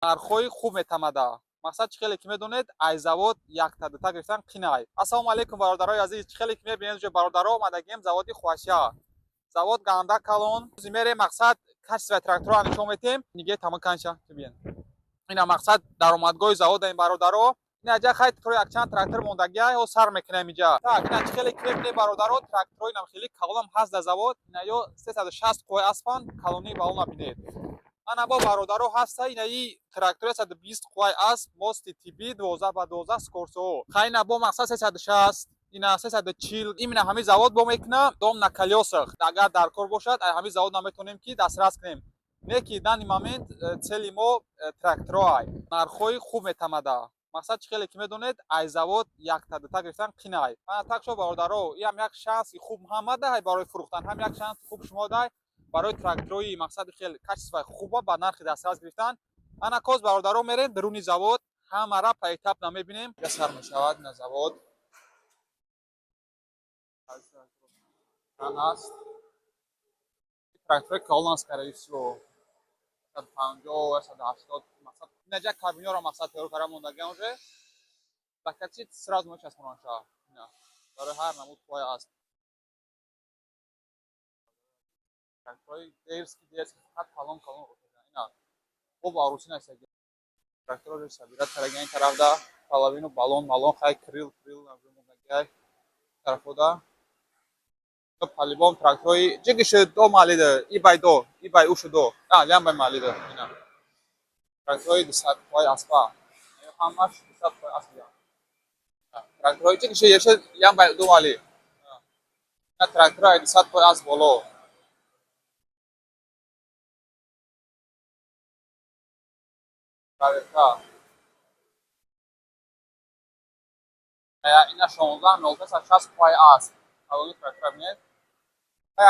нархҳои хуб метамада. мақсад чӣ хеле ки медонед аз завод якта дута гирифтан қинай. Ассалому алайкум бародарои азиз, чӣ хеле ки мебинед ҷо бародаро омадагием заводи Хуашия. Завод Ганда Калон. Зимере мақсад качество трактора нишон метем. Ниге тама канча тибин. Ина мақсад даромадгоҳи завода ин бародаро. Ина ҷа хай тро якчанд трактор мондагия ё сар мекунем иҷа. Так, ина чӣ хеле ки мебинед бародаро тракторои намхели калонам ҳаст дар завод. Ина ё 360 қувваи аспан калони балона бинед. Ана бо бародаро ҳаста инаи трактори 120 қувваи асп мости тибби 12/12 скорсоо. Хайна бо мақсад 360 ина 340 именно ҳами завод бо мекуна дом на колёсах. Агар дар кор бошад ай ҳами завод наметонем ки дастрас кунем. Не ки дани момент цели мо трактороай. Нархҳои хуб метамада. Мақсад чӣ хеле ки медонед ай завод якта дута гирифтан қинай. Ана так шо бародаро ям як шанси хуб ҳам мадаҳай барои фурӯхтан, ҳам як шанси хуб шумо дай барои тракторои мақсади хеле качествои хуба ба нархи дастрас гирифтан. Ана коз бародаро мерем бируни завод ҳамара пайтапна мебинем. Я сар мешавад на завод. Анаст трактори калон скорее всего 150 180 мақсад инаҷа кабиноро мақсад тайёр кара мондагиам уже бакачи сразу мечаспонанша ина барои ҳар намуд қувваи аст трактори дерски фақат калон ина хуб арӯси насаги трактор сабират карагиан тарафда половину балон хай крил мондагиай тарафода по-любому трактори ҷигише до малида ибай ушудо лямбай малида ина трактори 200 қувваи аспа ҳамаш 200 қувваи асп трактори ҷигише еше лямбай до мали ина трактори 200 қувваи асп боло ина 16 қувваи асп калони трактора бинед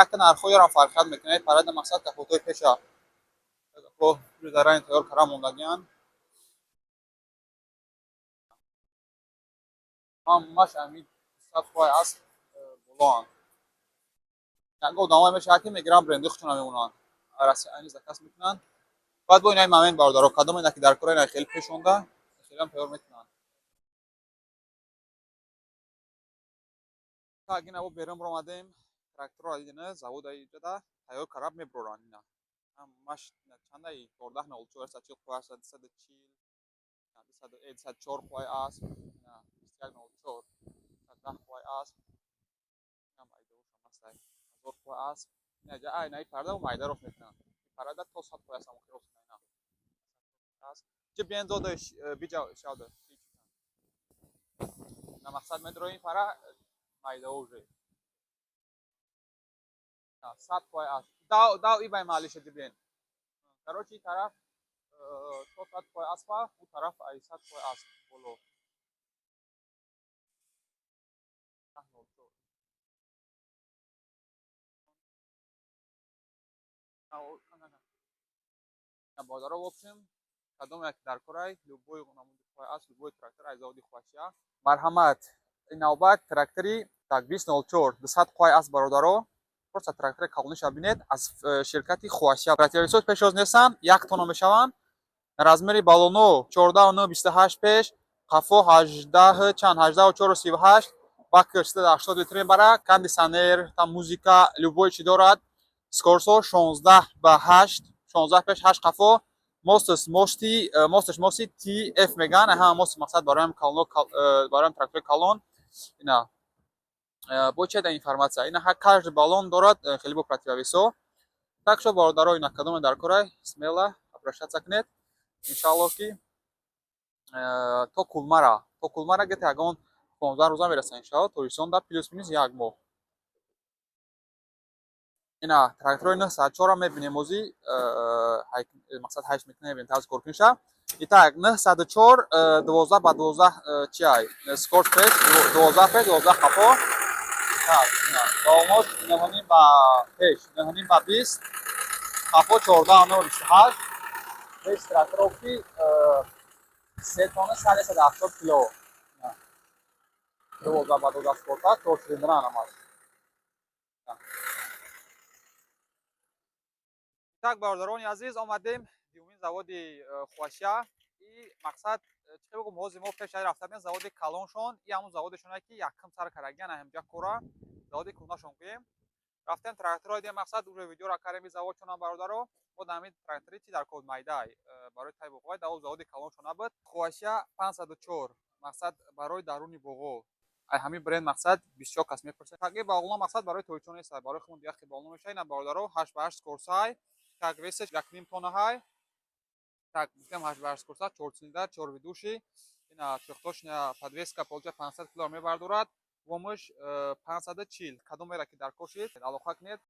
якта нархҳои ёрам фарқият мекунад парада мақсад капотои пеша ко зарани тайёр кара мондагиан ҳамаш ами 200 қувваи асп болоанд ягон одамое мешавад ки мегиранд бренди худшона мемонанд раси айни закас мекунанд баъд бо инаи момент бародаро кадом ина ки дар кора ина хеле пешонда хелеам тайёр мекунанд так ина бо берун омадем тракторро дидина завода иҷода тайёр караб меброранд ина ҳамаш чандаи 1404 140 қувваи 240 204 қувваи асп ина 2104 10 қувваи асп ина майдаошамастай 1000 қувваи асп ина ҷа инаи парда майдарост мекунанд парада то 100 қувваи асп мухирост ина аст ҷи бензода биҷа шавда ина мақсад медро ин пара майдао уже 100 қувваи асп дав ибай малиша дибен короче ин тараф то 100 қувваи аспа у тараф ай 100 қувваи асп боло бозаро в общем кадом як дар корай любой намуди қувваи асп любой трактор аз заводи Хуашия марҳамат ин навбат трактори так 204 200 қувваи асп бародаро просто трактори калониша бинед аз ширкати Хуашия противовесот пешоз нестанд як тонна мешаванд размери балоно 14.928 пеш қафо 18 чанд 18.438 бакр 380 литр мебара кондиционер там музыка любой чи дорад скорсо 16/8 16 пеш 8 қафо мосташ мости TF меган ҳама мост мақсад бароям калон бароям трактори калон ина бо чеда информация ина каждый баллон дорад хеле бо противовесо так шо бародаро ина кадоме дар корай смело обращаться кунед иншалло ки то кулмара гета ягон 15 рӯза мераса иншалло тористонда плюс минус як моҳ ина трактори 904 мебинем ози мақсад ҳайш мекунем мебинем тавз коркунша итак 904 12/12 чиай скорс пеш 12 пеш 12 қафо так ина балонот нехоним ба пеш нехоним ба 20 қафо 14.28 пеш трактороки 3 тонна 170 кило 12/12 спорта то цилиндра намаз так бародарони азиз омадем дуюмин заводи Хуашия. И мақсад чӣ бигӯм ҳози мо пешаи рафтабин заводи калоншон и ҳамун заводишоне ки якум сар карагияна ҳамҷа кора заводи кӯнашон гӯем. Рафтем трактора дидем мақсад уже видеоро карем и завод чунам бародаро мо дар ҳамин трактори чи дар код майдай барои тай буғой дар заводи калоншон набуд. Хуашия 504 мақсад барои даруни буғо. Ай ҳамин бренд мақсад бисёр кас мепурсад. Таги бағлон мақсад барои тоҷон нест, барои худмон яхи бағлон мешавад. Ина бародаро 8x8 скорсай, так весеш 1.5 тонна ҳай. Так, гуфтем 8x8 скорсай, 4 цилиндр, 4 ведуши. Ина трехточная подвеска получа 500 кг мебардорад. Вомуш 540. Кадом мера ки дар кошид, алоқа кунед.